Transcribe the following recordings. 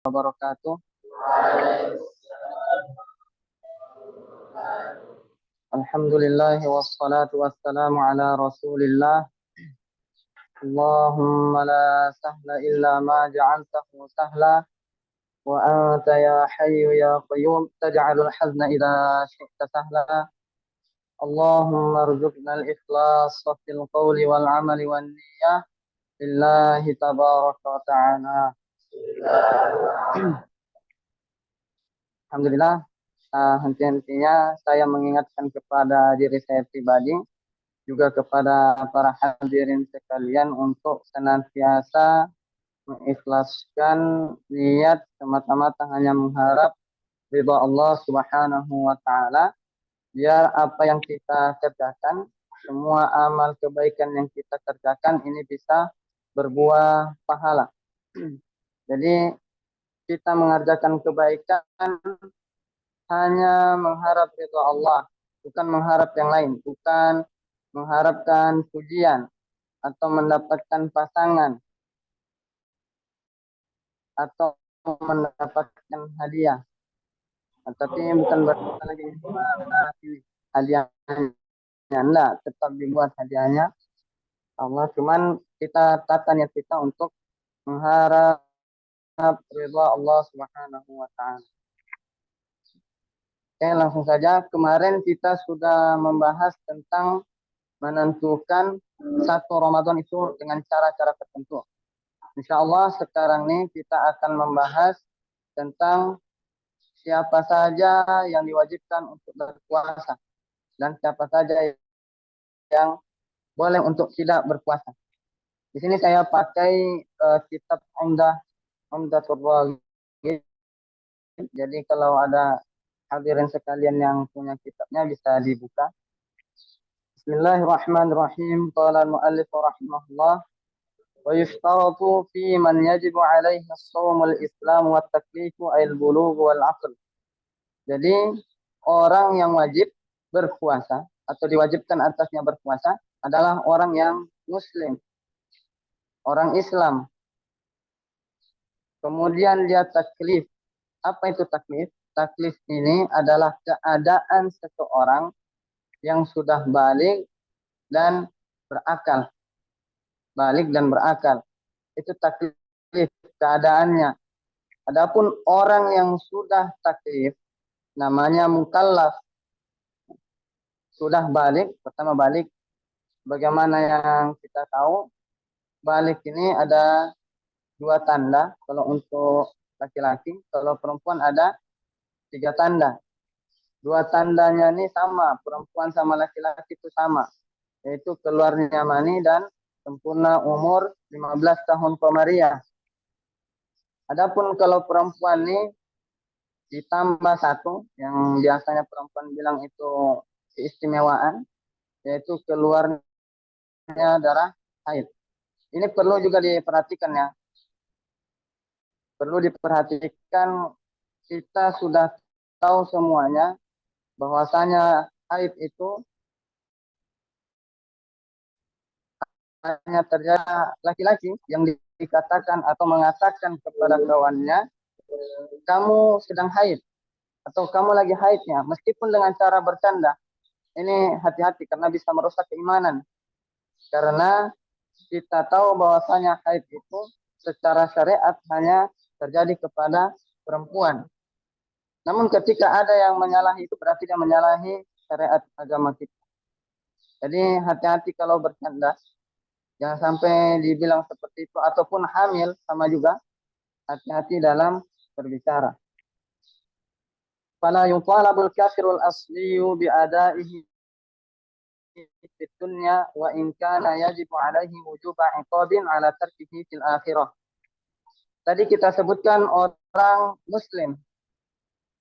wabarakatuh. Alhamdulillah wassalatu wassalamu ala Rasulillah. Allahumma la sahla illa ma ja'altahu sahla wa anta ya hayyu ya qayyum taj'alul hazna idza syi'ta sahla. Allahumma rzuqna al-ikhlas fil qawli wal amali wan niyyah lillahi tabaraka wa ta'ala. Alhamdulillah, henti-hentinya saya mengingatkan kepada diri saya pribadi, juga kepada para hadirin sekalian untuk senantiasa mengikhlaskan niat semata-mata hanya mengharap ridha Allah Subhanahu wa taala, biar apa yang kita kerjakan, semua amal kebaikan yang kita kerjakan ini bisa berbuah pahala. Jadi kita mengerjakan kebaikan hanya mengharap ridha Allah, bukan mengharap yang lain, bukan mengharapkan pujian atau mendapatkan pasangan atau mendapatkan hadiah. Tapi bukan berarti lagi hadiahnya, enggak, tetap dibuat hadiahnya Allah, cuman kita tata niat kita untuk mengharap ridha Allah Subhanahu wa taala. Oke, langsung saja. Kemarin kita sudah membahas tentang menentukan satu Ramadan itu dengan cara-cara tertentu. Insya Allah sekarang ini kita akan membahas tentang siapa saja yang diwajibkan untuk berpuasa dan siapa saja yang boleh untuk tidak berpuasa. Di sini saya pakai kitab Umdatul Raghib. Jadi kalau ada hadirin sekalian yang punya kitabnya bisa dibuka. Bismillahirrahmanirrahim. Qala al-mu'allif rahimahullah wa yushtaratu fi man yajibu alaihi as-shawm al-islam wa at-taklifu al-bulugh wal 'aql. Jadi orang yang wajib berpuasa atau diwajibkan atasnya berpuasa adalah orang yang muslim, orang Islam. Kemudian dia taklif. Apa itu taklif? Taklif ini adalah keadaan seseorang yang sudah balik dan berakal. Balik dan berakal. Itu taklif keadaannya. Adapun orang yang sudah taklif namanya mukallaf. Sudah balik, pertama balik. Bagaimana yang kita tahu, balik ini ada dua tanda. Kalau untuk laki-laki, kalau perempuan ada tiga tanda. Dua tandanya ini sama, perempuan sama laki-laki itu sama, yaitu keluarnya mani dan sempurna umur 15 tahun komariah. Adapun kalau perempuan ini ditambah satu, yang biasanya perempuan bilang itu keistimewaan, yaitu keluarnya darah haid. Ini perlu juga diperhatikan ya. Perlu diperhatikan, kita sudah tahu semuanya bahwasanya haid itu hanya terjadi laki-laki yang dikatakan atau mengatakan kepada kawannya, kamu sedang haid atau kamu lagi haidnya, meskipun dengan cara bercanda. Ini hati-hati karena bisa merusak keimanan. Karena kita tahu bahwasanya haid itu secara syariat hanya terjadi kepada perempuan. Namun ketika ada yang menyalahi itu berarti dia menyalahi syariat agama kita. Jadi hati-hati kalau bercanda. Jangan sampai dibilang seperti itu, ataupun hamil sama juga. Hati-hati dalam berbicara. Fala yutalabul kafirul asliyu bi'adaihi fi dunya wa in kana yajibu alaihi wujuba iqabin ala tarkihi fil akhirah. Tadi kita sebutkan orang muslim.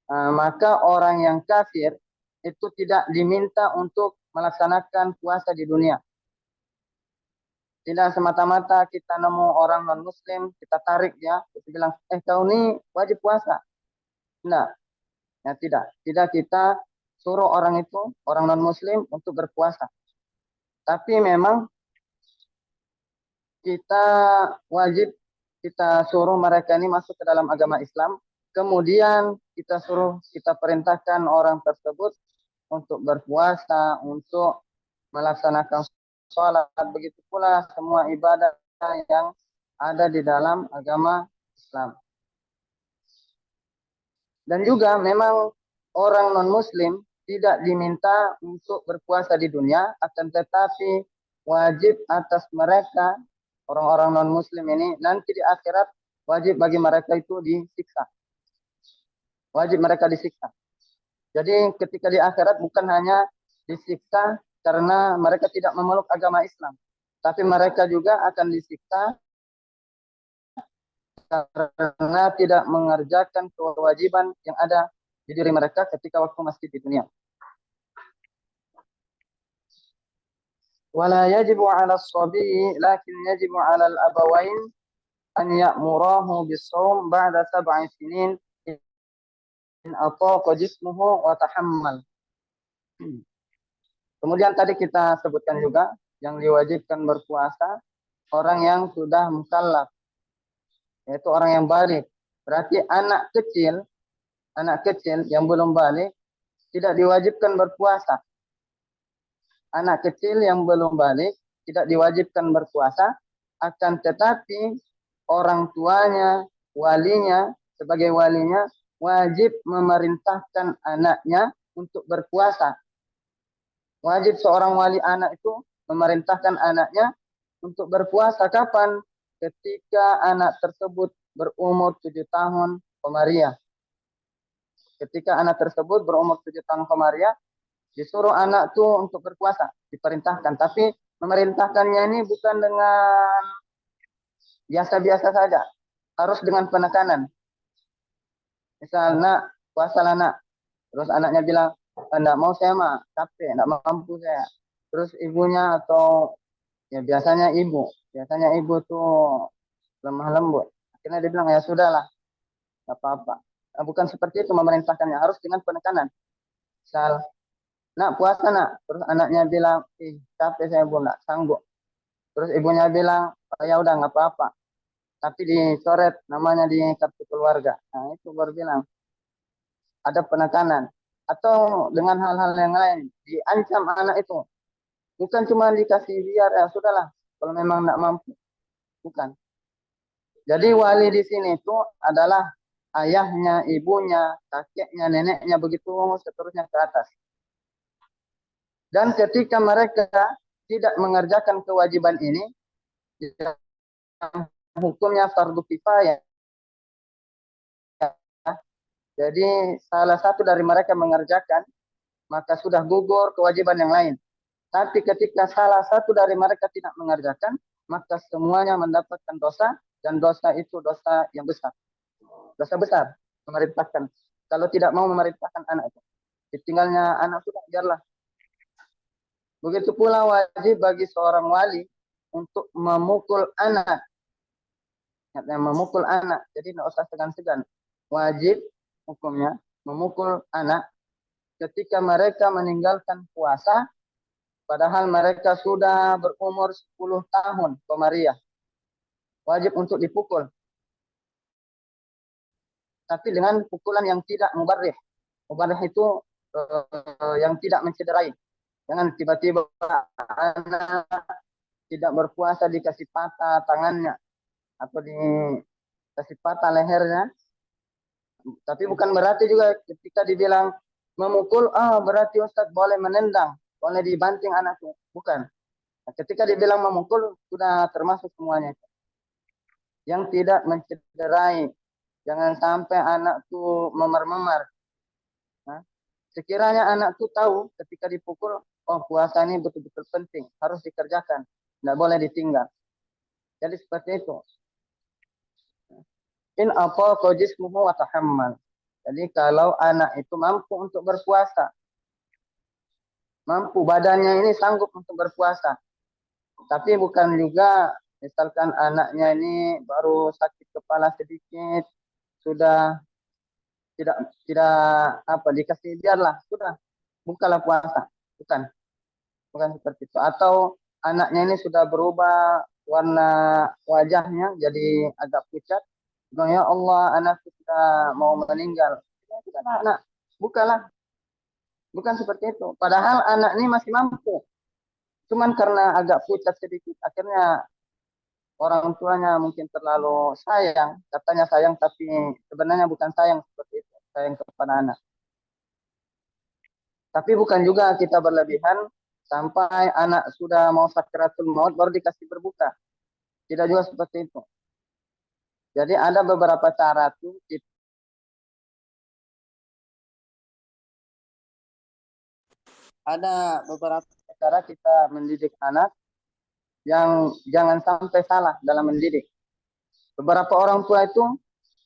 Maka orang yang kafir itu tidak diminta untuk melaksanakan puasa di dunia. Tidak semata-mata kita nemu orang non-muslim, kita tarik ya, kita bilang, kau ini wajib puasa. Nah, ya tidak. Tidak kita suruh orang itu, orang non-muslim untuk berpuasa. Tapi memang kita wajib kita suruh mereka ini masuk ke dalam agama Islam, kemudian kita perintahkan orang tersebut untuk berpuasa, untuk melaksanakan sholat, begitu pula semua ibadah yang ada di dalam agama Islam. Dan juga memang orang non-muslim tidak diminta untuk berpuasa di dunia, akan tetapi wajib atas mereka, orang-orang non-muslim ini, nanti di akhirat wajib bagi mereka itu disiksa. Wajib mereka disiksa. Jadi ketika di akhirat bukan hanya disiksa karena mereka tidak memeluk agama Islam, tapi mereka juga akan disiksa karena tidak mengerjakan kewajiban yang ada di diri mereka ketika waktu masih di dunia. Wala yajibu 'ala as-sabi lakin yajibu 'ala al-abawain an ya'murahu bis-shaum ba'da 7 sinin in ataqa jismuhu wa tahammal. Kemudian tadi kita sebutkan juga yang diwajibkan berpuasa orang yang sudah mukallaf, yaitu orang yang balik. Berarti anak kecil yang belum balik tidak diwajibkan berpuasa. Anak kecil yang belum balik tidak diwajibkan berpuasa, akan tetapi orang tuanya, walinya, sebagai walinya wajib memerintahkan anaknya untuk berpuasa. Wajib seorang wali anak itu memerintahkan anaknya untuk berpuasa kapan? Ketika anak tersebut berumur 7 tahun komariah. Ketika anak tersebut berumur 7 tahun komariah, disuruh anak itu untuk berpuasa, diperintahkan. Tapi memerintahkannya ini bukan dengan biasa-biasa saja, harus dengan penekanan. Misal, nak, puasalah nak. Terus anaknya bilang, enggak mau saya mah, capek, enggak mampu saya. Terus ibunya atau ya biasanya ibu tuh lemah lembut. Akhirnya dia bilang, ya sudahlah, enggak apa-apa. Nah, bukan seperti itu memerintahkannya, harus dengan penekanan. Misal, nak puasa nak. Terus anaknya bilang, capek saya bu, enggak sanggup. Terus ibunya bilang, oh, ya udah enggak apa-apa. Tapi dicoret namanya di kartu keluarga. Nah, itu baru bilang ada penekanan. Atau dengan hal-hal yang lain, diancam anak itu. Bukan cuma dikasih biar, ya sudahlah, kalau memang tidak mampu. Bukan. Jadi wali di sini itu adalah ayahnya, ibunya, kakeknya, neneknya, begitu seterusnya ke atas. Dan ketika mereka tidak mengerjakan kewajiban ini, hukumnya fardu kifayah. Jadi salah satu dari mereka mengerjakan, maka sudah gugur kewajiban yang lain. Tapi ketika salah satu dari mereka tidak mengerjakan, maka semuanya mendapatkan dosa, dan dosa itu dosa yang besar. Dosa besar, memerintahkan. Kalau tidak mau memerintahkan anak itu, ditinggalnya anak sudah, biarlah. Begitu pula wajib bagi seorang wali untuk memukul anak. Memukul anak, jadi tidak usah segan-segan. Wajib hukumnya memukul anak ketika mereka meninggalkan puasa, padahal mereka sudah berumur 10 tahun komariah. Wajib untuk dipukul. Tapi dengan pukulan yang tidak mubarrih. Mubarrih itu yang tidak mencederai. Jangan tiba-tiba anak tidak berpuasa dikasih patah tangannya atau dikasih patah lehernya. Tapi bukan berarti juga ketika dibilang memukul, berarti Ustaz boleh menendang, boleh dibanting anak itu. Bukan. Nah, ketika dibilang memukul, sudah termasuk semuanya. Yang tidak mencederai. Jangan sampai anak itu memar-memar. Nah, sekiranya anak itu tahu ketika dipukul, oh puasa ini betul-betul penting, harus dikerjakan. Tidak boleh ditinggal. Jadi seperti itu. In apa jismuhu wa tahammal. Jadi kalau anak itu mampu untuk berpuasa, mampu badannya ini sanggup untuk berpuasa, tapi bukan juga misalkan anaknya ini baru sakit kepala sedikit, sudah tidak dikasih biarlah, sudah bukalah puasa, bukan seperti itu. Atau anaknya ini sudah berubah warna wajahnya jadi agak pucat. Bilang, ya Allah, anak sudah mau meninggal. Ya, sudah, anak, bukalah. Bukan seperti itu. Padahal anak ini masih mampu. Cuman karena agak pucat sedikit, akhirnya orang tuanya mungkin terlalu sayang. Katanya sayang, tapi sebenarnya bukan sayang seperti itu. Sayang kepada anak. Tapi bukan juga kita berlebihan sampai anak sudah mau sakratul maut baru dikasih berbuka. Tidak juga seperti itu. Jadi ada beberapa cara tuh, ada beberapa cara kita mendidik anak yang jangan sampai salah dalam mendidik. Beberapa orang tua itu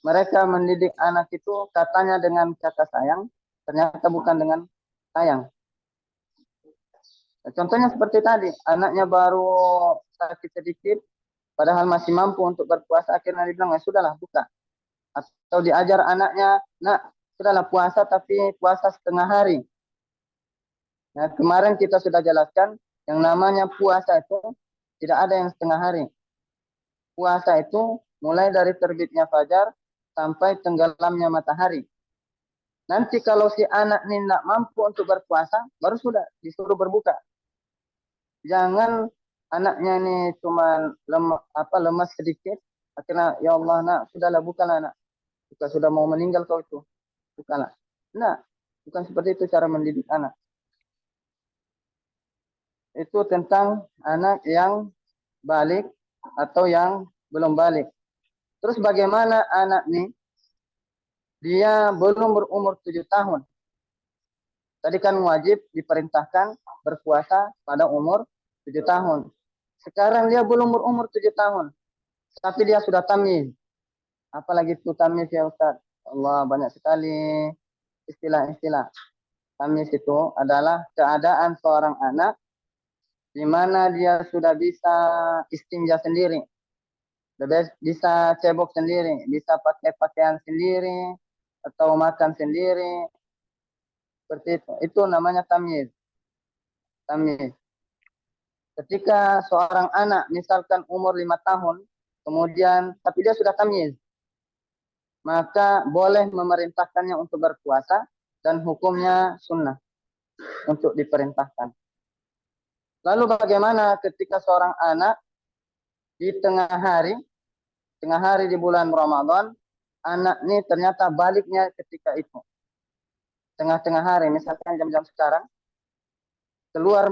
mereka mendidik anak itu katanya dengan kata sayang, ternyata bukan dengan sayang. Contohnya seperti tadi, anaknya baru sakit sedikit, padahal masih mampu untuk berpuasa, akhirnya dibilang, ya sudahlah buka. Atau diajar anaknya, nak, sudahlah puasa tapi puasa setengah hari. Nah, kemarin kita sudah jelaskan, yang namanya puasa itu tidak ada yang setengah hari. Puasa itu mulai dari terbitnya fajar sampai tenggelamnya matahari. Nanti kalau si anak ini tidak mampu untuk berpuasa, baru sudah disuruh berbuka. Jangan anaknya ini cuma lemas sedikit, akhirnya ya Allah nak, sudahlah bukalah nak. Sudah mau meninggal kau itu, bukalah. Nah, bukan seperti itu cara mendidik anak. Itu tentang anak yang balik atau yang belum balik. Terus bagaimana anak nih, dia belum berumur 7 tahun. Tadi kan wajib diperintahkan berpuasa pada umur 7 tahun. Sekarang dia belum berumur 7 tahun. Tapi dia sudah tamyiz. Apalagi itu tamyiz ya Ustaz. Allah, banyak sekali istilah-istilah. Tamyiz itu adalah keadaan seorang anak di mana dia sudah bisa istinja sendiri. Bisa cebok sendiri, bisa pakai pakaian sendiri, atau makan sendiri. Seperti itu. Itu namanya tamyiz. Tamyiz. Ketika seorang anak misalkan umur 5 tahun, kemudian tapi dia sudah tamyiz, maka boleh memerintahkannya untuk berpuasa dan hukumnya sunnah untuk diperintahkan. Lalu bagaimana ketika seorang anak di tengah hari di bulan Ramadan, anak ini ternyata baliknya ketika itu. Tengah-tengah hari, misalkan jam-jam sekarang, keluar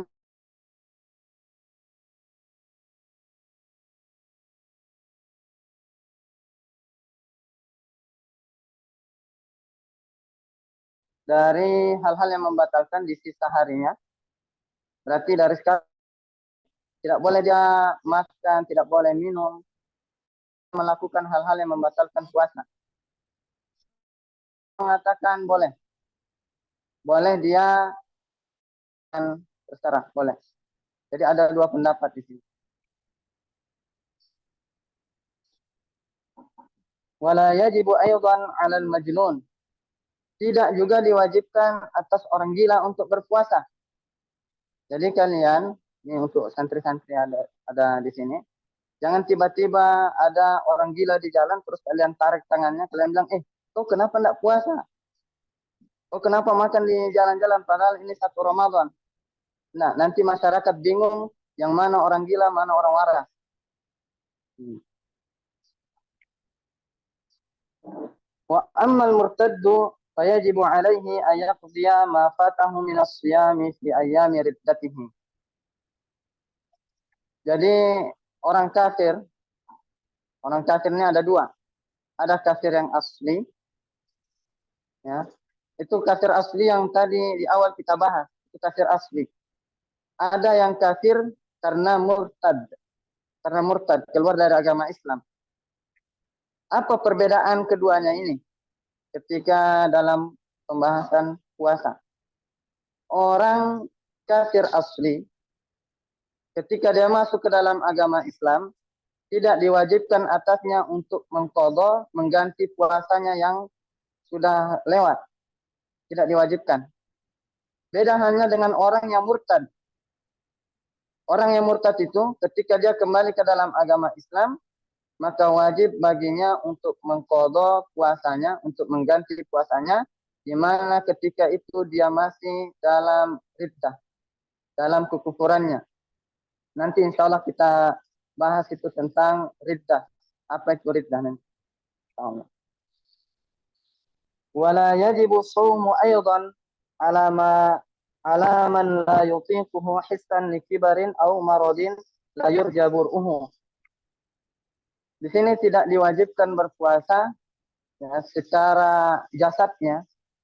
dari hal-hal yang membatalkan di sisa harinya. Berarti dari sekarang tidak boleh dia makan, tidak boleh minum, melakukan hal-hal yang membatalkan puasa. Mengatakan boleh. Boleh dia terserah, boleh. Jadi ada dua pendapat di sini. Wala yajibu aydan 'alal majnun. Tidak juga diwajibkan atas orang gila untuk berpuasa. Jadi kalian, ini untuk santri-santri ada di sini, jangan tiba-tiba ada orang gila di jalan terus kalian tarik tangannya, kalian bilang, kau kenapa tidak puasa? Kau kenapa makan di jalan-jalan padahal ini satu Ramadan? Nah, nanti masyarakat bingung yang mana orang gila, mana orang waras. Wa ammal murtaddu fayajibu alaihi an yaqdiya ma fatahu min as-siyami fi ayyami riddatihi. Jadi orang kafir ini ada dua. Ada kafir yang asli, ya. Itu kafir asli yang tadi di awal kita bahas, itu kafir asli. Ada yang kafir karena murtad keluar dari agama Islam. Apa perbedaan keduanya ini ketika dalam pembahasan puasa? Orang kafir asli ketika dia masuk ke dalam agama Islam, tidak diwajibkan atasnya untuk mengqadha, mengganti puasanya yang sudah lewat. Tidak diwajibkan. Beda hanya dengan orang yang murtad. Orang yang murtad itu ketika dia kembali ke dalam agama Islam, maka wajib baginya untuk mengqadha puasanya, untuk mengganti puasanya, di mana ketika itu dia masih dalam riddah, dalam kekufurannya. Nanti insya Allah kita bahas itu tentang riddah. Apa itu riddah nanti? Wala yajibu shaumu aidan ala ma ala man la yutiquhu hissan li kibarin aw maradin la yurja bur'uhu. Di sini tidak diwajibkan berpuasa ya, secara jasadnya.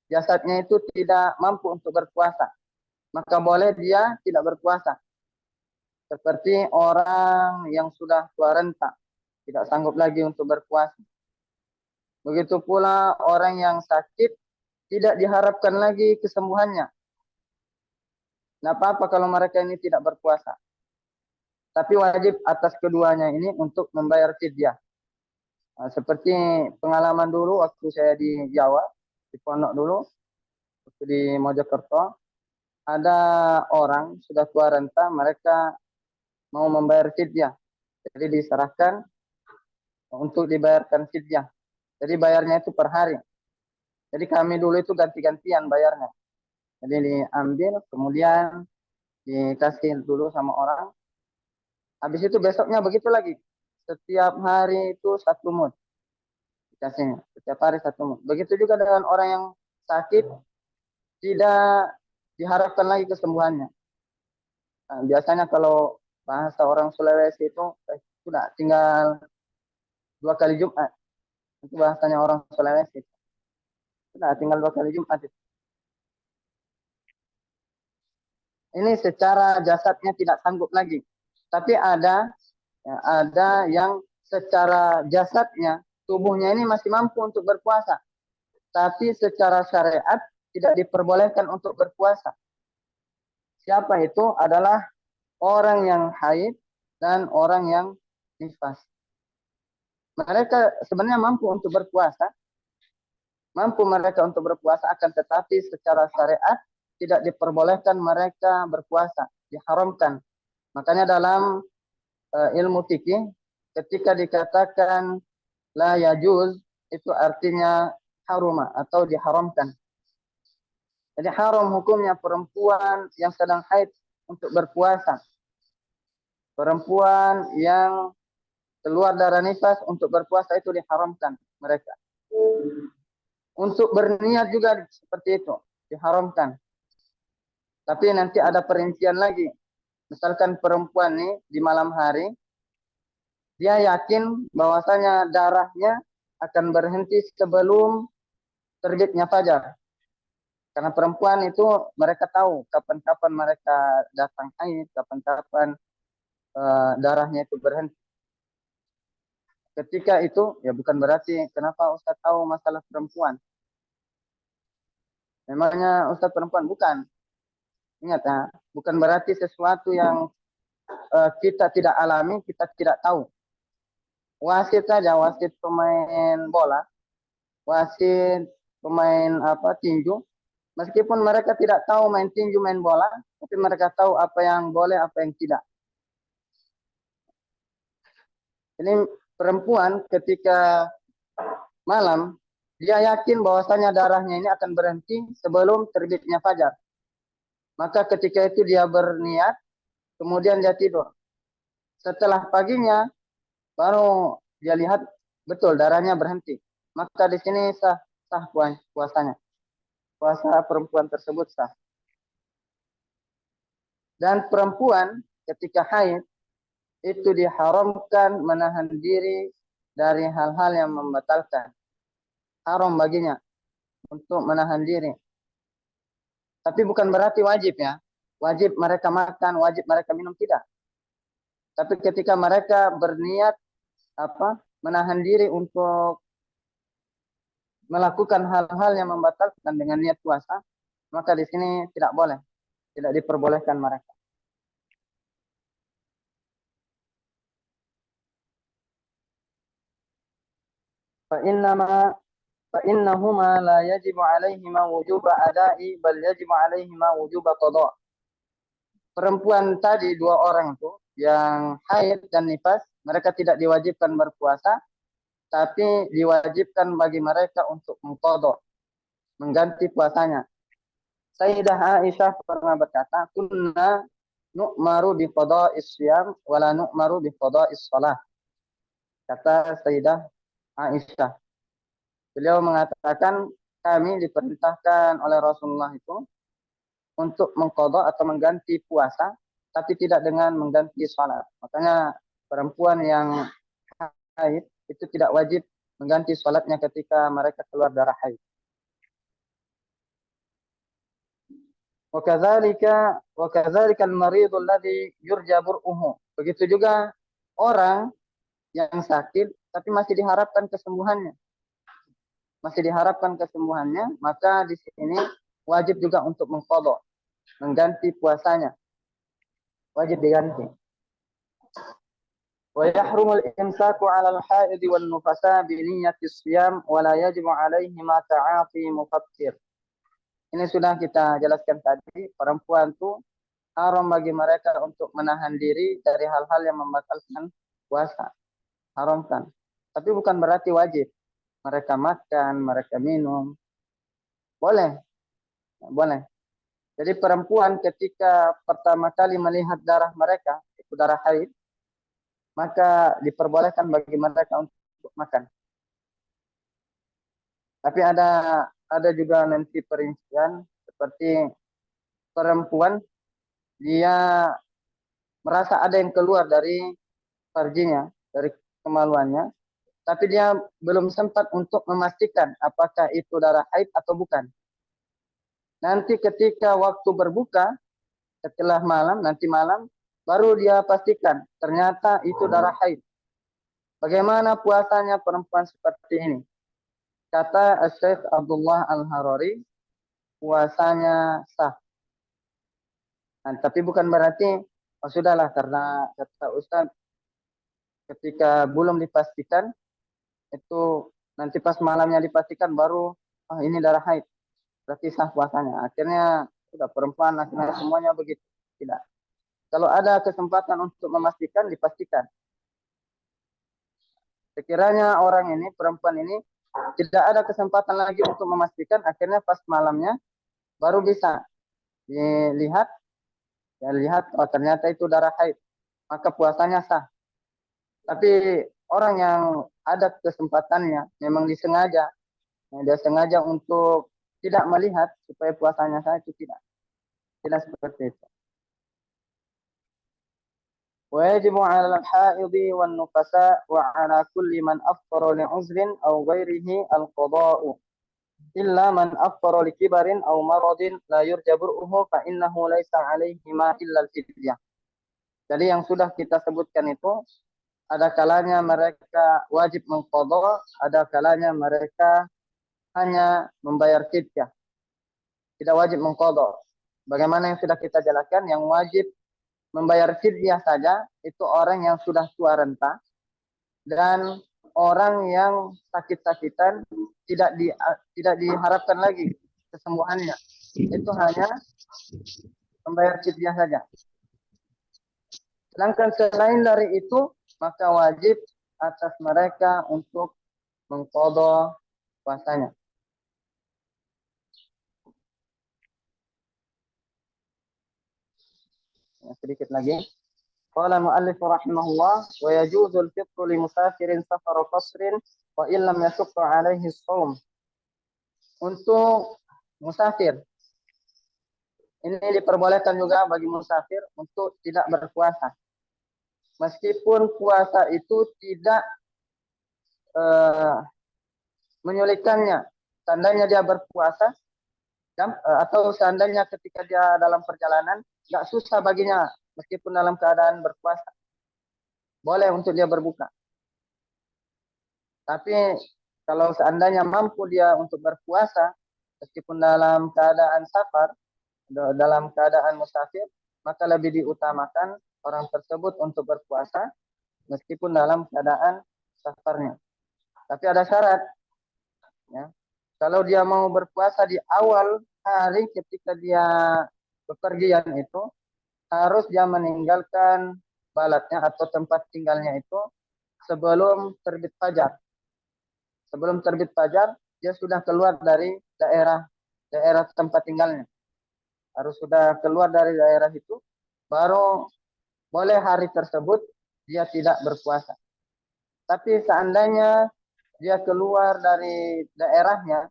Jasadnya itu tidak mampu untuk berpuasa. Maka boleh dia tidak berpuasa. Seperti orang yang sudah tua renta, tidak sanggup lagi untuk berpuasa. Begitu pula orang yang sakit, tidak diharapkan lagi kesembuhannya. Tidak apa-apa kalau mereka ini tidak berpuasa. Tapi wajib atas keduanya ini untuk membayar fidyah. Nah, seperti pengalaman dulu waktu saya di Jawa, di pondok dulu, waktu di Mojokerto, ada orang sudah tua renta, mereka mau membayar fidyah. Jadi diserahkan untuk dibayarkan fidyah. Jadi bayarnya itu per hari. Jadi kami dulu itu ganti-gantian bayarnya. Jadi diambil, kemudian dikasih dulu sama orang. Habis itu besoknya begitu lagi. Setiap hari itu 1 mud. Dikasihnya. Setiap hari 1 mud. Begitu juga dengan orang yang sakit, tidak diharapkan lagi kesembuhannya. Nah, biasanya kalau bahasa orang Sulawesi itu sudah tinggal 2 kali Jumat. Itu bahasanya orang Sulawesi. Sudah tinggal 2 kali Jumat. Ini secara jasadnya tidak sanggup lagi. Tapi ada yang secara jasadnya, tubuhnya ini masih mampu untuk berpuasa. Tapi secara syariat tidak diperbolehkan untuk berpuasa. Siapa itu? Adalah orang yang haid dan orang yang nifas. Mereka sebenarnya mampu untuk berpuasa. Mampu mereka untuk berpuasa, akan tetapi secara syariat tidak diperbolehkan mereka berpuasa. Diharamkan. Makanya dalam ilmu fikih ketika dikatakan la yajuz itu artinya haruma atau diharamkan. Jadi haram hukumnya perempuan yang sedang haid untuk berpuasa. Perempuan yang keluar darah nifas untuk berpuasa itu diharamkan mereka. Untuk berniat juga seperti itu, diharamkan. Tapi nanti ada perincian lagi. Misalkan perempuan ini di malam hari, dia yakin bahwasanya darahnya akan berhenti sebelum terbitnya fajar. Karena perempuan itu mereka tahu kapan-kapan mereka datang haid, kapan-kapan darahnya itu berhenti. Ketika itu, ya bukan berarti kenapa Ustaz tahu masalah perempuan. Memangnya Ustaz perempuan? Bukan. Ingat ya, bukan berarti sesuatu yang kita tidak alami, kita tidak tahu. Wasit saja, wasit pemain bola, wasit pemain tinju, meskipun mereka tidak tahu main tinju, main bola, tapi mereka tahu apa yang boleh, apa yang tidak. Ini perempuan ketika malam, dia yakin bahwasanya darahnya ini akan berhenti sebelum terbitnya fajar. Maka ketika itu dia berniat, kemudian dia tidur. Setelah paginya, baru dia lihat betul darahnya berhenti. Maka di sini sah puasanya. Puasa perempuan tersebut sah. Dan perempuan ketika haid itu diharamkan menahan diri dari hal-hal yang membatalkan. Haram baginya untuk menahan diri. Tapi bukan berarti wajib ya. Wajib mereka makan, wajib mereka minum, tidak. Tapi ketika mereka berniat menahan diri untuk melakukan hal-hal yang membatalkan dengan niat puasa, maka di sini tidak boleh, tidak diperbolehkan mereka. فإنهما لا يجب عليهما وجوب أداء بل يجب عليهما وجوب قضاء. perempuan tadi dua orang tuh yang haid dan nifas, mereka tidak diwajibkan berpuasa, tapi diwajibkan bagi mereka untuk mengqadha, mengganti puasanya. Sayyidah Aisyah pernah berkata, "Kunna nu'maru bi qada'is syiyam wa la nu'maru bi qada'is shalah." Kata Sayyidah Aisyah. Beliau mengatakan, kami diperintahkan oleh Rasulullah itu untuk mengqadha atau mengganti puasa, tapi tidak dengan mengganti salat. Makanya perempuan yang haid itu tidak wajib mengganti salatnya ketika mereka keluar darah haid. Wakadzalika al-maridul ladzi yurja bur'uhu. Begitu juga orang yang sakit tapi masih diharapkan kesembuhannya. Masih diharapkan kesembuhannya, maka di sini wajib juga untuk mengqadha, mengganti puasanya. Wajib diganti. Wa yahrumul imsaku 'alal haid wan nufasa bi niyyati shiyam wa la yajibu 'alaihi ma ta'ati mufakkir. Ini sudah kita jelaskan tadi, perempuan itu haram bagi mereka untuk menahan diri dari hal-hal yang membatalkan puasa. Haramkan. Tapi bukan berarti wajib. Mereka makan, mereka minum. Boleh. Boleh. Jadi perempuan ketika pertama kali melihat darah mereka, itu darah haid, maka diperbolehkan bagi mereka untuk makan. Tapi ada juga nanti perincian seperti perempuan dia merasa ada yang keluar dari farjinya, dari kemaluannya, tapi dia belum sempat untuk memastikan apakah itu darah haid atau bukan. Nanti ketika waktu berbuka, setelah malam, nanti malam, baru dia pastikan ternyata itu darah haid. Bagaimana puasanya perempuan seperti ini? Kata Syekh Abdullah Al-Harari, puasanya sah. Nah, tapi bukan berarti, oh sudahlah, karena kata Ustaz, ketika belum dipastikan, itu nanti pas malamnya dipastikan baru, oh ini darah haid. Berarti sah puasanya. Akhirnya sudah perempuan, akhirnya semuanya begitu. Tidak. Kalau ada kesempatan untuk memastikan, dipastikan. Sekiranya orang ini, perempuan ini, tidak ada kesempatan lagi untuk memastikan, akhirnya pas malamnya baru bisa dilihat, ya lihat, oh ternyata itu darah haid. Maka puasanya sah. Tapi orang yang ada kesempatannya, memang disengaja, dia sengaja untuk tidak melihat supaya puasanya sah, itu tidak. Tidak seperti itu. ويجب على الحائض والنفساء وعلى كل من أفطر لعذر أو غيره القضاء إلا من أفطر لكبر أو مرض لا يرجى برؤه فإنه ليس عليهما إلا الفدية. Jadi yang sudah kita sebutkan itu, ada kalanya mereka wajib mengqadha, ada kalanya mereka hanya membayar fidyah. Tidak wajib mengqadha. Bagaimana yang sudah kita jelaskan, yang wajib membayar fidyah saja itu orang yang sudah tua renta dan orang yang sakit-sakitan tidak diharapkan lagi kesembuhannya. Itu hanya membayar fidyah saja. Sedangkan selain dari itu, maka wajib atas mereka untuk mengqadha puasanya. Sedikit lagi. Qala mu'allif rahimahullah wa yajuzu al-fitru li musafirin safar qasrin wa illam yashqa 'alaihi as-shaum. Untuk musafir ini diperbolehkan juga bagi musafir untuk tidak berpuasa. Meskipun puasa itu tidak menyulitkannya. Seandainya dia berpuasa atau seandainya ketika dia dalam perjalanan nggak susah baginya meskipun dalam keadaan berpuasa. Boleh untuk dia berbuka. Tapi kalau seandainya mampu dia untuk berpuasa meskipun dalam keadaan safar, dalam keadaan musafir, maka lebih diutamakan orang tersebut untuk berpuasa meskipun dalam keadaan safarnya. Tapi ada syarat. Ya. Kalau dia mau berpuasa di awal hari ketika dia bepergian itu, harus dia meninggalkan balatnya atau tempat tinggalnya itu sebelum terbit fajar. Sebelum terbit fajar, dia sudah keluar dari daerah tempat tinggalnya. Harus sudah keluar dari daerah itu, baru boleh hari tersebut dia tidak berpuasa. Tapi seandainya dia keluar dari daerahnya,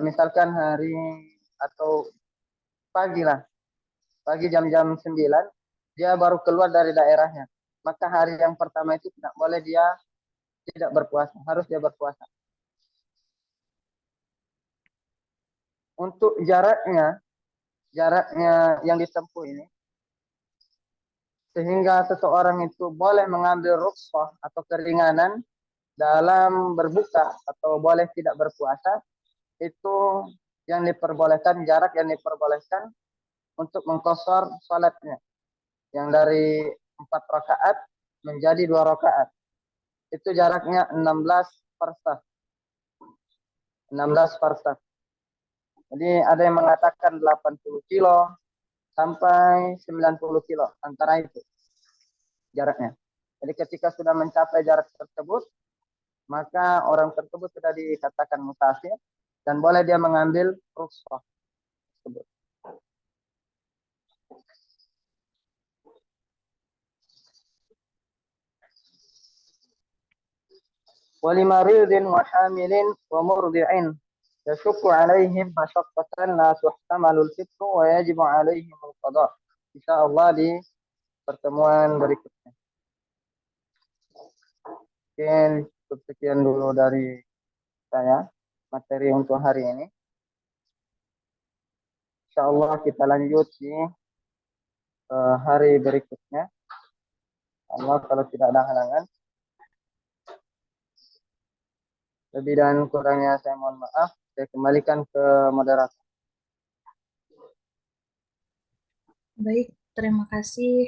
misalkan hari atau pagi lah, pagi jam-jam 9, dia baru keluar dari daerahnya. Maka hari yang pertama itu tidak boleh dia tidak berpuasa, harus dia berpuasa. Untuk jaraknya yang ditempuh ini, sehingga seseorang itu boleh mengambil rukhsah atau keringanan dalam berbuka atau boleh tidak berpuasa, itu yang diperbolehkan, jarak yang diperbolehkan untuk mengqashar salatnya yang dari 4 rakaat menjadi 2 rakaat. Itu jaraknya 16 farsakh. 16 farsakh. Jadi ada yang mengatakan 80 kilo sampai 90 kilo, antara itu jaraknya. Jadi ketika sudah mencapai jarak tersebut, maka orang tersebut sudah dikatakan musafir dan boleh dia mengambil rukhsah tersebut. ولمريض وحامل ومرضع يشق عليهم مشقة لا تحتمل الفطر ويجب عليهم القضاء. Insyaallah di pertemuan berikutnya. Mungkin sekian dulu dari saya materi untuk hari ini. Insyaallah kita lanjut di hari berikutnya. Allah kalau tidak ada halangan. Lebih dan kurangnya saya mohon maaf. Saya kembalikan ke moderator. Baik, terima kasih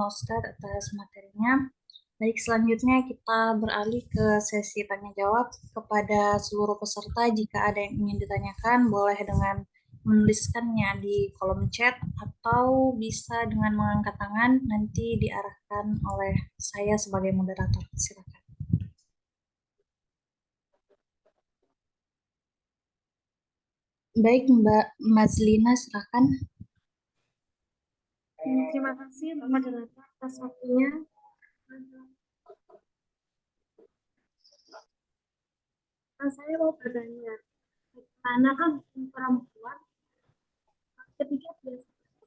Ustadz atas materinya. Baik, selanjutnya kita beralih ke sesi tanya jawab kepada seluruh peserta. Jika ada yang ingin ditanyakan, boleh dengan menuliskannya di kolom chat atau bisa dengan mengangkat tangan, nanti diarahkan oleh saya sebagai moderator. Silakan. Baik, Mbak Mazlina, silakan. Terima kasih moderator atas waktunya. Saya mau bertanya, karena kan perempuan ketika biasa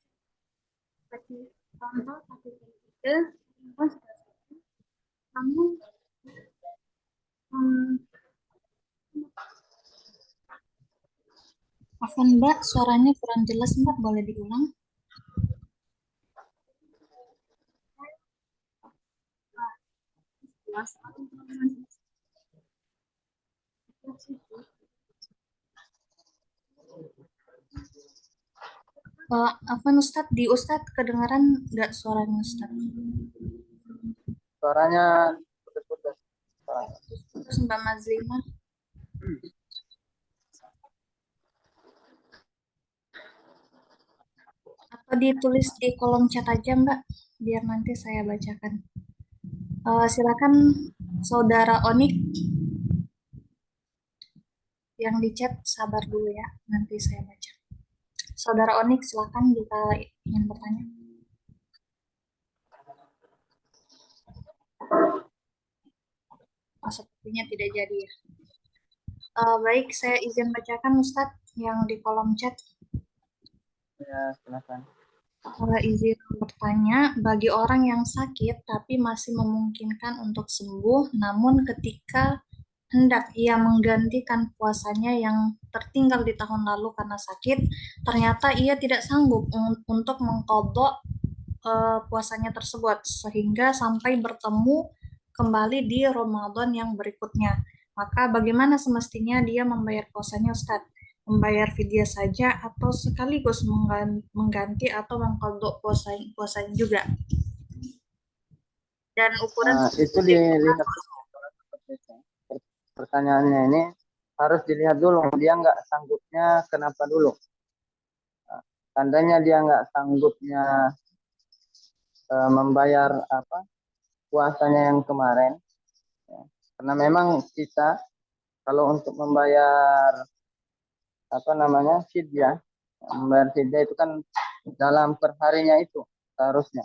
bagi contoh satu tiga, perempuan sudah satu, namun Afwan Mbak, suaranya kurang jelas Mbak, boleh diulang? Afwan Ustadz, di Ustadz kedengaran nggak suaranya Ustadz? Suaranya putus-putus. Terus Mbak Mazlina. Atau ditulis di kolom chat aja Mbak, biar nanti saya bacakan. Silakan Saudara Onik. Yang di chat sabar dulu ya, nanti saya baca. Saudara Onik, silakan jika ingin bertanya. Sepertinya tidak jadi ya. Baik, saya izin bacakan Ustadz yang di kolom chat. Ya, silakan. Izin bertanya, bagi orang yang sakit tapi masih memungkinkan untuk sembuh, namun ketika hendak ia menggantikan puasanya yang tertinggal di tahun lalu karena sakit, ternyata ia tidak sanggup untuk mengqadha puasanya tersebut sehingga sampai bertemu kembali di Ramadan yang berikutnya. Maka bagaimana semestinya dia membayar puasanya Ustadz? Membayar fidyah saja atau sekaligus mengganti atau mengqadha puasanya juga? Dan ukuran itu dilihat pertanyaannya ini harus dilihat dulu dia nggak sanggupnya kenapa dulu. Seandainya dia nggak sanggupnya membayar puasanya yang kemarin, ya. Karena memang kita kalau untuk membayar fidyah, membayar fidyah itu kan dalam perharinya itu seharusnya.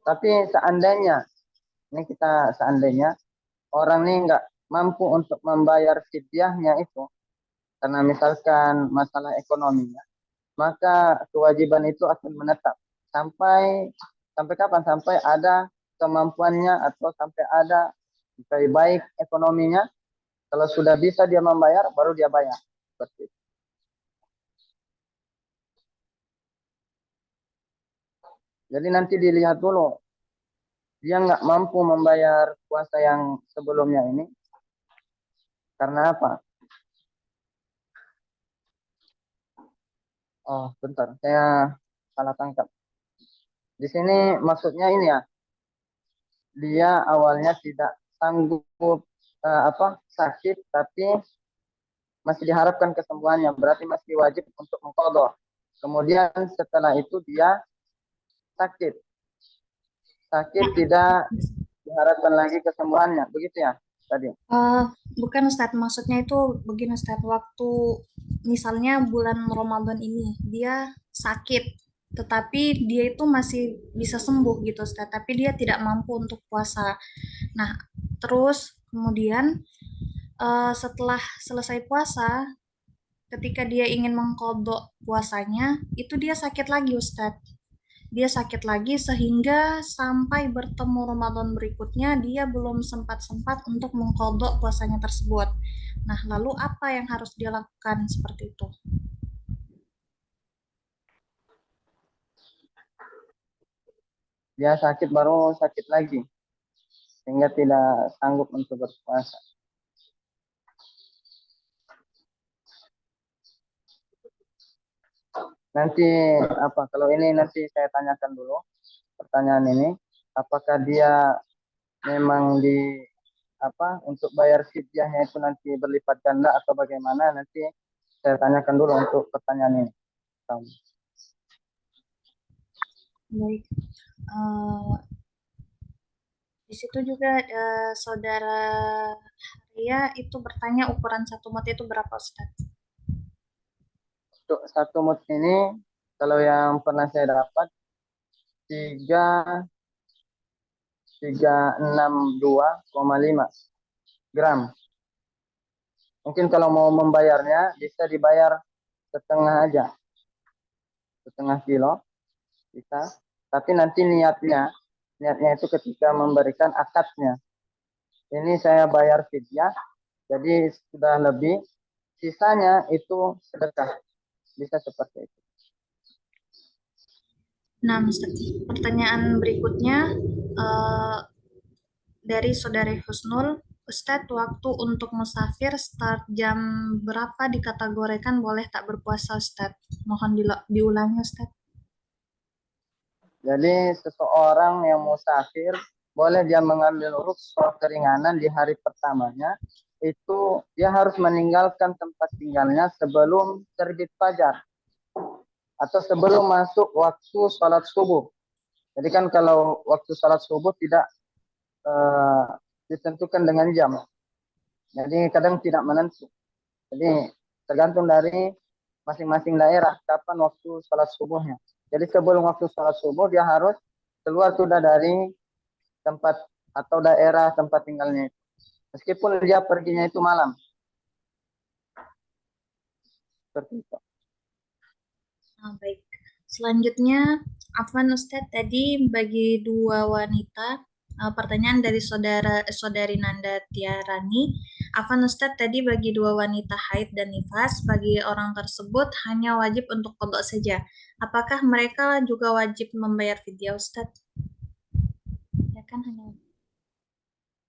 Tapi seandainya orang ini nggak mampu untuk membayar fidyahnya itu karena misalkan masalah ekonominya, maka kewajiban itu akan menetap sampai kapan? Sampai ada kemampuannya atau sampai ada baik ekonominya. Kalau sudah bisa dia membayar, baru dia bayar. Seperti itu. Jadi nanti dilihat dulu, dia nggak mampu membayar puasa yang sebelumnya ini. Karena apa? Oh, bentar, saya salah tangkap. Di sini maksudnya ini ya, dia awalnya tidak sanggup sakit, tapi masih diharapkan kesembuhannya, berarti masih wajib untuk mengqadha. Kemudian setelah itu dia sakit tidak diharapkan lagi kesembuhannya, begitu ya tadi? Bukan Ustadz, maksudnya itu begini Ustadz, waktu misalnya bulan Ramadan ini dia sakit, tetapi dia itu masih bisa sembuh gitu Ustadz, tapi dia tidak mampu untuk puasa. Nah, terus kemudian setelah selesai puasa, ketika dia ingin mengqadha puasanya, itu dia sakit lagi Ustadz. Dia sakit lagi sehingga sampai bertemu Ramadan berikutnya dia belum sempat-sempat untuk mengqadha puasanya tersebut. Nah, lalu apa yang harus dia lakukan seperti itu? Dia sakit baru sakit lagi sehingga tidak sanggup untuk berpuasa. Nanti kalau ini nanti saya tanyakan dulu pertanyaan ini, apakah dia memang untuk bayar fidyahnya itu nanti berlipat ganda atau bagaimana, nanti saya tanyakan dulu untuk pertanyaan ini. Baik. Di situ juga saudara Haria itu bertanya ukuran satu mut itu berapa Ustaz? Untuk satu mut ini, kalau yang pernah saya dapat 362,5 gram. Mungkin kalau mau membayarnya bisa dibayar setengah aja, setengah kilo bisa. Tapi nanti niatnya itu ketika memberikan akadnya. Ini saya bayar fidyah, jadi sudah lebih, sisanya itu sedekah. Bisa seperti itu. Nah, pertanyaan berikutnya dari Saudari Husnul, Ustadz, waktu untuk musafir start jam berapa dikategorikan boleh tak berpuasa Ustadz? Mohon diulangi Ustadz. Jadi seseorang yang musafir boleh dia mengambil rukhsah keringanan di hari pertamanya, itu dia harus meninggalkan tempat tinggalnya sebelum terbit fajar atau sebelum masuk waktu sholat subuh. Jadi kan kalau waktu sholat subuh tidak ditentukan dengan jam. Jadi kadang tidak menentu. Jadi tergantung dari masing-masing daerah kapan waktu sholat subuhnya. Jadi sebelum waktu sholat subuh dia harus keluar sudah dari tempat atau daerah tempat tinggalnya itu. Meskipun dia perginya itu malam. Seperti itu. Baik. Selanjutnya, Afwan Ustadz, tadi bagi dua wanita, pertanyaan dari saudari Nanda Tiarani. Afwan Ustadz, tadi bagi dua wanita haid dan nifas, bagi orang tersebut hanya wajib untuk qadha saja. Apakah mereka juga wajib membayar fidyah Ustadz? Ya kan hanya.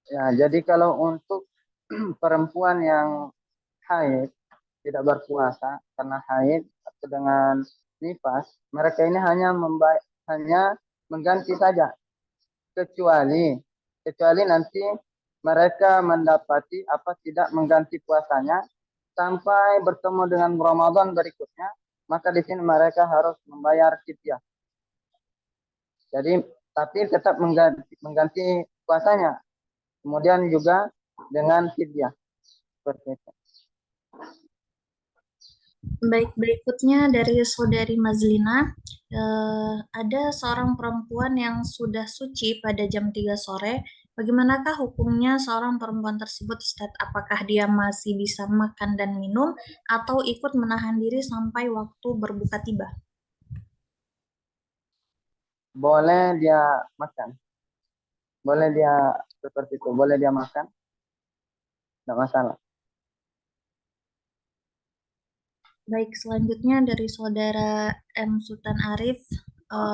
Ya, jadi kalau untuk perempuan yang haid tidak berpuasa karena haid atau dengan nifas, mereka ini hanya mengganti saja, kecuali nanti mereka mendapati tidak mengganti puasanya sampai bertemu dengan Ramadan berikutnya, maka di sini mereka harus membayar fidyah. Jadi tapi tetap mengganti puasanya. Kemudian juga dengan fidyah. Seperti itu. Baik, berikutnya dari Saudari Mazlina. Ada seorang perempuan yang sudah suci pada jam 3 sore. Bagaimanakah hukumnya seorang perempuan tersebut, Ustaz? Apakah dia masih bisa makan dan minum atau ikut menahan diri sampai waktu berbuka tiba? Boleh dia makan. Boleh dia seperti itu. Boleh dia makan. Tidak masalah. Baik, selanjutnya dari Saudara M. Sultan Arif,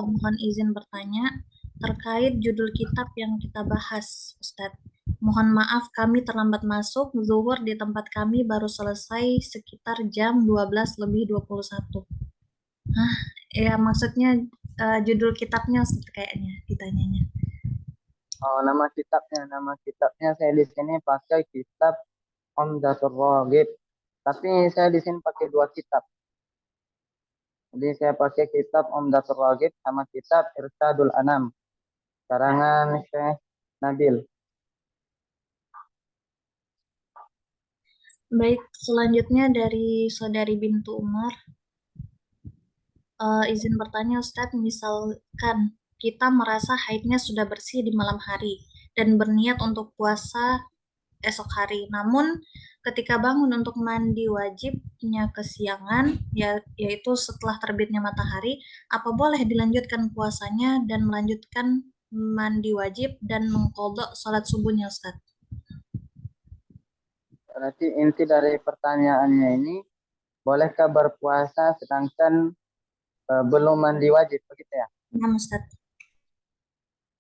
mohon izin bertanya terkait judul kitab yang kita bahas, Ustadz. Mohon maaf kami terlambat masuk, zuhur di tempat kami baru selesai sekitar jam 12:21. Hah, ya maksudnya judul kitabnya Ustadz kayaknya ditanyanya. Oh, nama kitabnya saya di sini pakai kitab Umdatul Raghib. Tapi saya di sini pakai 2 kitab. Jadi saya pakai kitab Umdatul Raghib sama kitab Irsyadul Anam, karangan Syekh Nabil. Baik, selanjutnya dari Saudari Bintu Umar. Izin bertanya Ustadz, misalkan kita merasa haidnya sudah bersih di malam hari dan berniat untuk puasa esok hari. Namun ketika bangun untuk mandi wajibnya kesiangan, yaitu setelah terbitnya matahari, apa boleh dilanjutkan puasanya dan melanjutkan mandi wajib dan mengqadha salat subuhnya, Ustadz? Berarti inti dari pertanyaannya ini, bolehkah berpuasa sedangkan belum mandi wajib, begitu ya? Ya, Ustadz.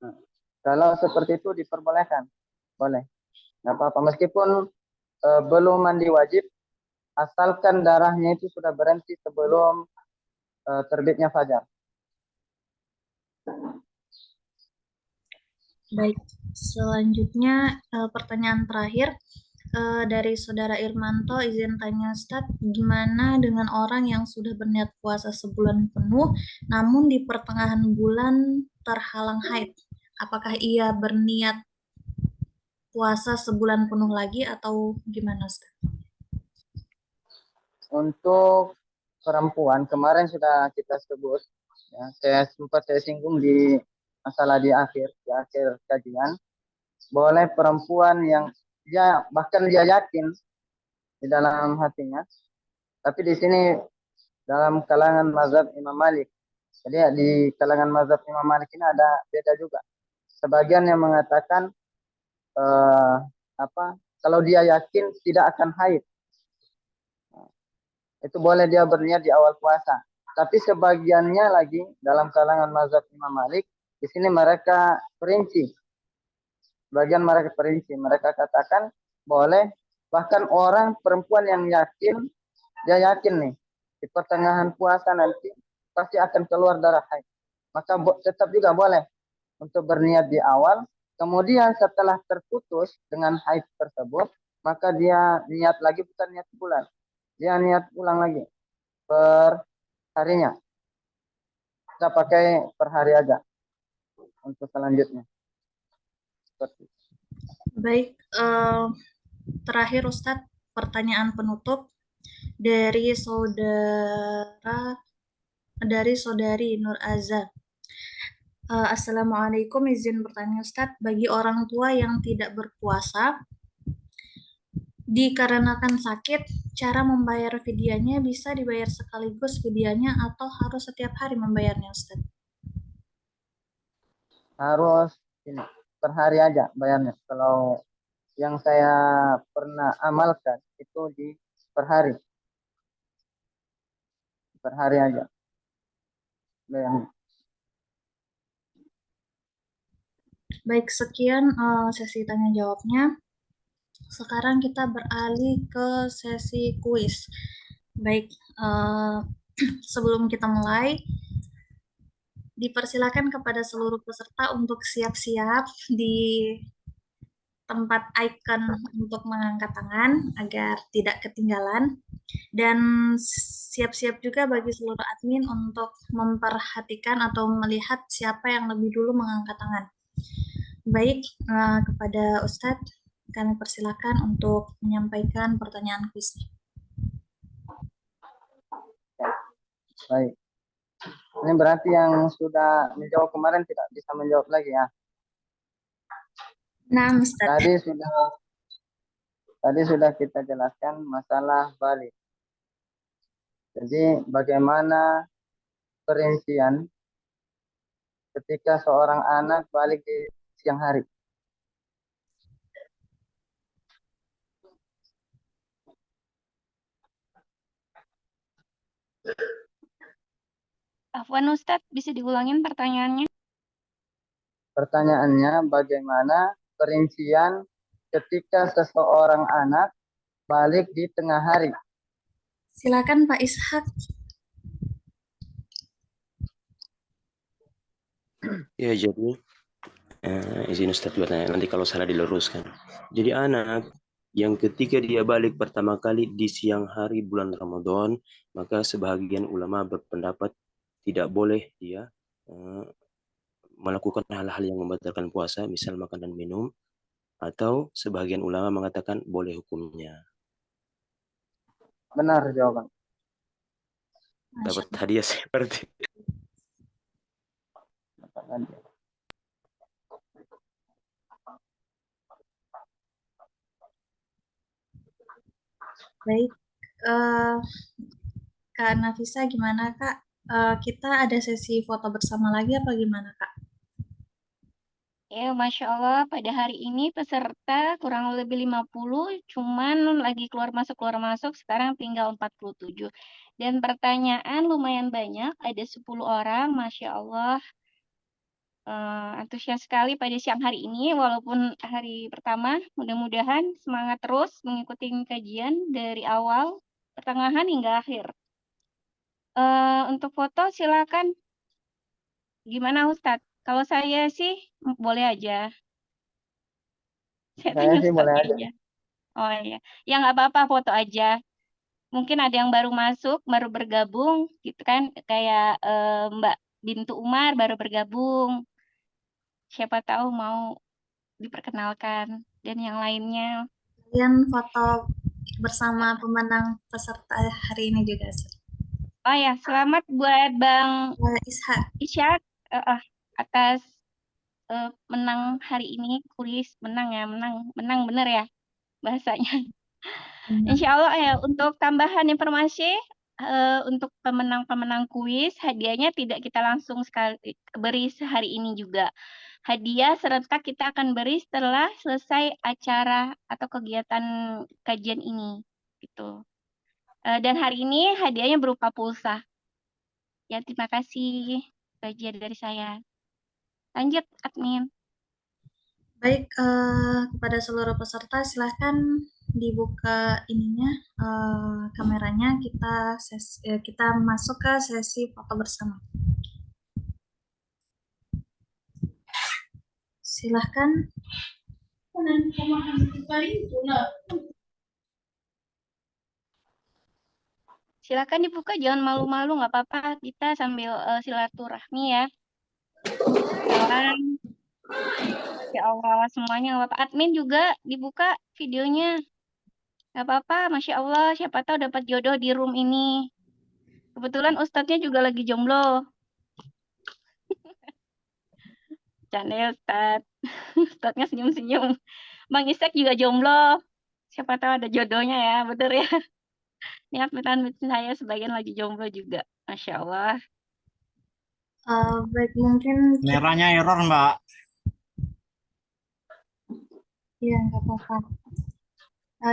Nah, kalau seperti itu diperbolehkan, boleh. Nggak apa-apa, meskipun belum mandi wajib, asalkan darahnya itu sudah berhenti sebelum terbitnya fajar. Baik, selanjutnya pertanyaan terakhir dari Saudara Irmanto, izin tanya Ustadz, gimana dengan orang yang sudah berniat puasa sebulan penuh, namun di pertengahan bulan terhalang haid? Apakah ia berniat puasa sebulan penuh lagi atau gimana Ustadz? Untuk perempuan, kemarin sudah kita sebut, ya, saya singgung di masalah di akhir kajian, boleh perempuan yang bahkan dia yakin di dalam hatinya, tapi di sini dalam kalangan mazhab Imam Malik. Jadi di kalangan mazhab Imam Malik ini ada beda juga. Sebagian yang mengatakan kalau dia yakin tidak akan haid, itu boleh dia berniat di awal puasa. Tapi sebagiannya lagi dalam kalangan mazhab Imam Malik, di sini mereka perinci. Bagian mereka perinci, mereka katakan boleh, bahkan orang perempuan yang yakin, dia yakin nih di pertengahan puasa nanti pasti akan keluar darah haid, maka tetap juga boleh untuk berniat di awal. Kemudian setelah terputus dengan haid tersebut, maka dia niat lagi, bukan niat bulan, dia niat ulang lagi per harinya. Kita pakai per hari aja untuk selanjutnya. Seperti itu. Baik, terakhir Ustadz, pertanyaan penutup dari Saudari Nur Azza. Assalamualaikum, izin bertanya Ustadz, bagi orang tua yang tidak berpuasa dikarenakan sakit, cara membayar fidyahnya bisa dibayar sekaligus fidyahnya atau harus setiap hari membayarnya Ustadz? Harus ini per hari aja bayarnya. Kalau yang saya pernah amalkan itu di per hari aja bayarnya. Baik, sekian sesi tanya jawabnya. Sekarang kita beralih ke sesi kuis. Baik, sebelum kita mulai, dipersilakan kepada seluruh peserta untuk siap-siap di tempat icon untuk mengangkat tangan agar tidak ketinggalan. Dan siap-siap juga bagi seluruh admin untuk memperhatikan atau melihat siapa yang lebih dulu mengangkat tangan. Baik, kepada Ustadz, kami persilakan untuk menyampaikan pertanyaan kuis. Baik. Ini berarti yang sudah menjawab kemarin tidak bisa menjawab lagi ya. Nah, Ustadz. Tadi sudah kita jelaskan masalah balik. Jadi bagaimana perincian ketika seorang anak balik di siang hari. Afwan Ustadz, bisa diulangin pertanyaannya? Pertanyaannya, bagaimana perincian ketika seseorang anak balik di tengah hari? Silakan Pak Ishak. Ya, jadi izin Ustadz bertanya, nanti kalau salah diluruskan. Jadi anak yang ketika dia balik pertama kali di siang hari bulan Ramadan, maka sebagian ulama berpendapat tidak boleh dia melakukan hal-hal yang membatalkan puasa, misal makan dan minum, atau sebagian ulama mengatakan boleh hukumnya. Benar jawaban. Dapat hadiah seperti Baik, Kak Nafisa gimana Kak? Kita ada sesi foto bersama lagi apa gimana Kak? Ya, Masya Allah, pada hari ini peserta kurang lebih 50, cuman lagi keluar masuk, sekarang tinggal 47. Dan pertanyaan lumayan banyak, ada 10 orang, Masya Allah. Antusias sekali pada siang hari ini, walaupun hari pertama, mudah-mudahan semangat terus mengikuti kajian dari awal, pertengahan hingga akhir. Untuk foto silakan. Gimana Ustadz? Kalau saya sih boleh aja. Saya tanya Saya sih boleh Ustadznya aja. aja. Oh iya, ya nggak apa-apa foto aja. Mungkin ada yang baru masuk, baru bergabung, gitu kan? Kayak Mbak Bintu Umar baru bergabung. Siapa tahu mau diperkenalkan dan yang lainnya. Kalian foto bersama pemenang peserta hari ini juga. Oh ya, selamat buat Bang Ishak atas menang hari ini kuis. Menang ya, menang bener ya bahasanya. Insya Allah ya, untuk tambahan informasi untuk pemenang-pemenang kuis, hadiahnya tidak kita langsung sekali beri sehari ini juga. Hadiah serentak kita akan beri setelah selesai acara atau kegiatan kajian ini, gitu. Dan hari ini hadiahnya berupa pulsa. Ya, terima kasih bagian dari saya. Lanjut, admin. Baik, kepada seluruh peserta silahkan dibuka ininya kameranya, kita masuk ke sesi foto bersama. Silahkan. Silakan dibuka, jangan malu-malu, nggak apa-apa. Kita sambil silaturahmi ya. Salam. Ya Allah, semuanya nggak apa-apa. Admin juga dibuka videonya. Nggak apa-apa, Masya Allah. Siapa tahu dapat jodoh di room ini. Kebetulan Ustadznya juga lagi jomblo. Canda ya Ustadz. Ustadznya senyum-senyum. Bang Ishak juga jomblo. Siapa tahu ada jodohnya ya, betul ya. Ini admin saya sebagian lagi jomblo juga. Masya Allah. Baik, mungkin merahnya error Mbak. Iya, nggak apa-apa.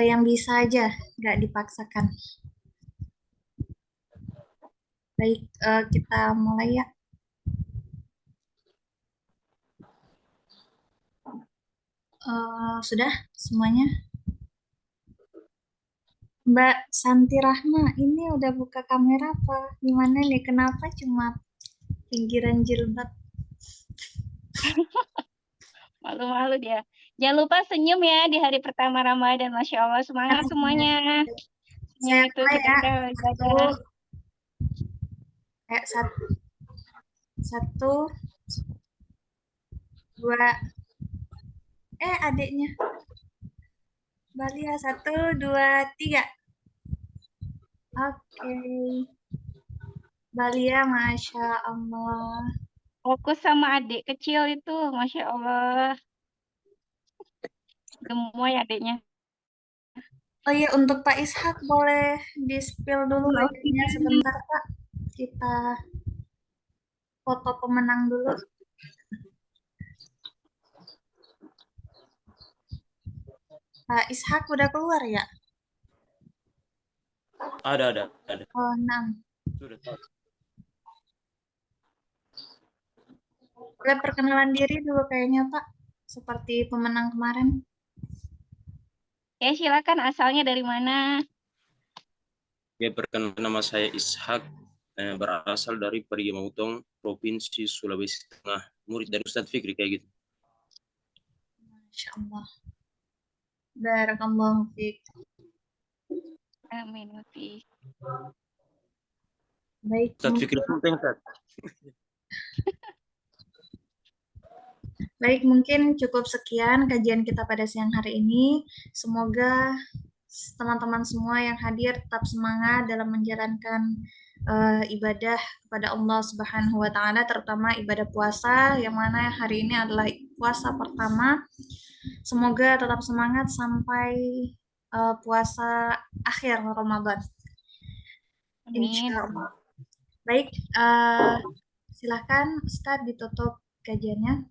Yang bisa aja, nggak dipaksakan. Baik, kita mulai ya. Sudah semuanya? Mbak Santi Rahma, ini udah buka kamera apa? Gimana nih? Kenapa cuma pinggiran jilbab? Malu-malu dia. Jangan lupa senyum ya di hari pertama Ramadan. Masya Allah, semangat semuanya. Senyum itu kita ibadah. Satu, dua, adiknya. Balia, 1, 2, 3. Oke. Balia, Masya Allah. Fokus sama adik kecil itu, Masya Allah. Gemoy adiknya. Oh iya, untuk Pak Ishak boleh di-spill dulu Maaf, linknya sebentar, Pak. Kita foto pemenang dulu. Pak Ishak udah keluar ya? Ada. Oh, 6. Sudah tahu. Boleh perkenalan diri dulu kayaknya, Pak. Seperti pemenang kemarin. Ya, silakan asalnya dari mana? Oke, perkenalkan nama saya Ishak, berasal dari Parigimotong, Provinsi Sulawesi Tengah, murid dari Ustadz Fikri kayak gitu. Masya Allah. Barakallahu fiik. Amin. Baik, Ustadz Fikri penting, Ustadz. Baik, mungkin cukup sekian kajian kita pada siang hari ini. Semoga teman-teman semua yang hadir tetap semangat dalam menjalankan ibadah kepada Allah Subhanahu wa taala, terutama ibadah puasa yang mana hari ini adalah puasa pertama. Semoga tetap semangat sampai puasa akhir Ramadan. Insya Allah. Baik, silakan Ustadz ditutup kajiannya.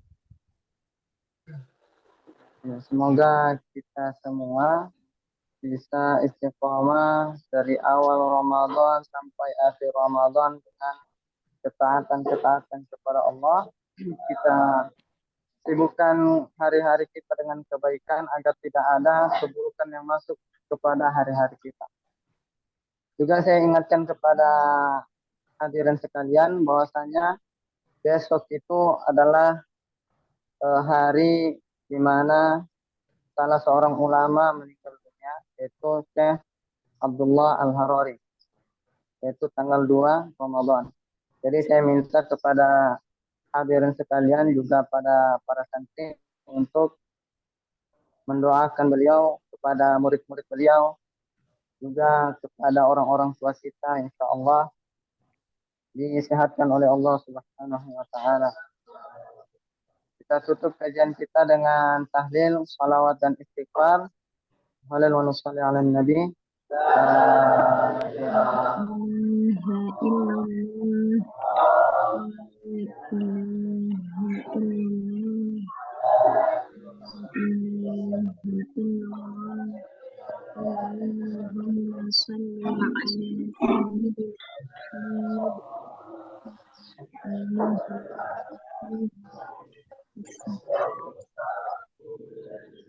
Ya, semoga kita semua bisa istiqomah dari awal Ramadan sampai akhir Ramadan dengan ketaatan kepada Allah. Kita sibukkan hari-hari kita dengan kebaikan agar tidak ada keburukan yang masuk kepada hari-hari kita. Juga saya ingatkan kepada hadirin sekalian bahwasanya besok itu adalah hari di mana salah seorang ulama meninggal dunia, yaitu Syekh Abdullah Al-Harari, yaitu tanggal 2 Ramadan. Jadi saya minta kepada hadirin sekalian juga pada para santri untuk mendoakan beliau, kepada murid-murid beliau, juga kepada orang-orang tua kita, insya Allah disehatkan oleh Allah Subhanahu wa Ta'ala. Kita tutup kajian kita dengan tahlil, salawat dan istighfar. Halal wa nusalli ala nabi.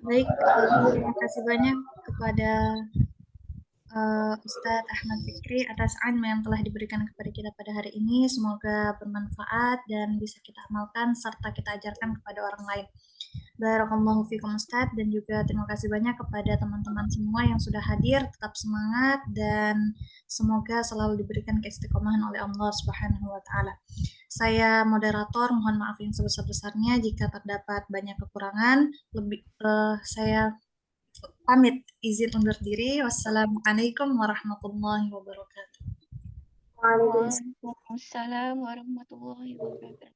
Baik, terima kasih banyak kepada Ustadz Ahmad Fikri atas ilmu yang telah diberikan kepada kita pada hari ini. Semoga bermanfaat dan bisa kita amalkan serta kita ajarkan kepada orang lain. Barakallahu fikum Ustadz, dan juga terima kasih banyak kepada teman-teman semua yang sudah hadir. Tetap semangat dan semoga selalu diberikan keistiqomahan oleh Allah Subhanahu wa taala. Saya moderator, mohon maaf yang sebesar-besarnya jika terdapat banyak kekurangan. Saya pamit izin undur diri. Wassalamualaikum warahmatullahi wabarakatuh. Waalaikumsalam warahmatullahi wabarakatuh.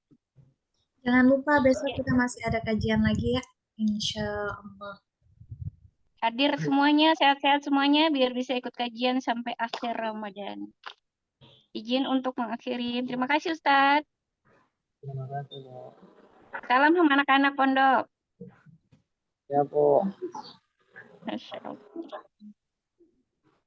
Jangan lupa besok kita masih ada kajian lagi ya, insya Allah. Hadir semuanya, sehat-sehat semuanya biar bisa ikut kajian sampai akhir Ramadan. Izin untuk mengakhiri. Terima kasih Ustadz. Terima kasih, Bu. Salam sama anak-anak pondok. Ya, Bu. Masya Allah.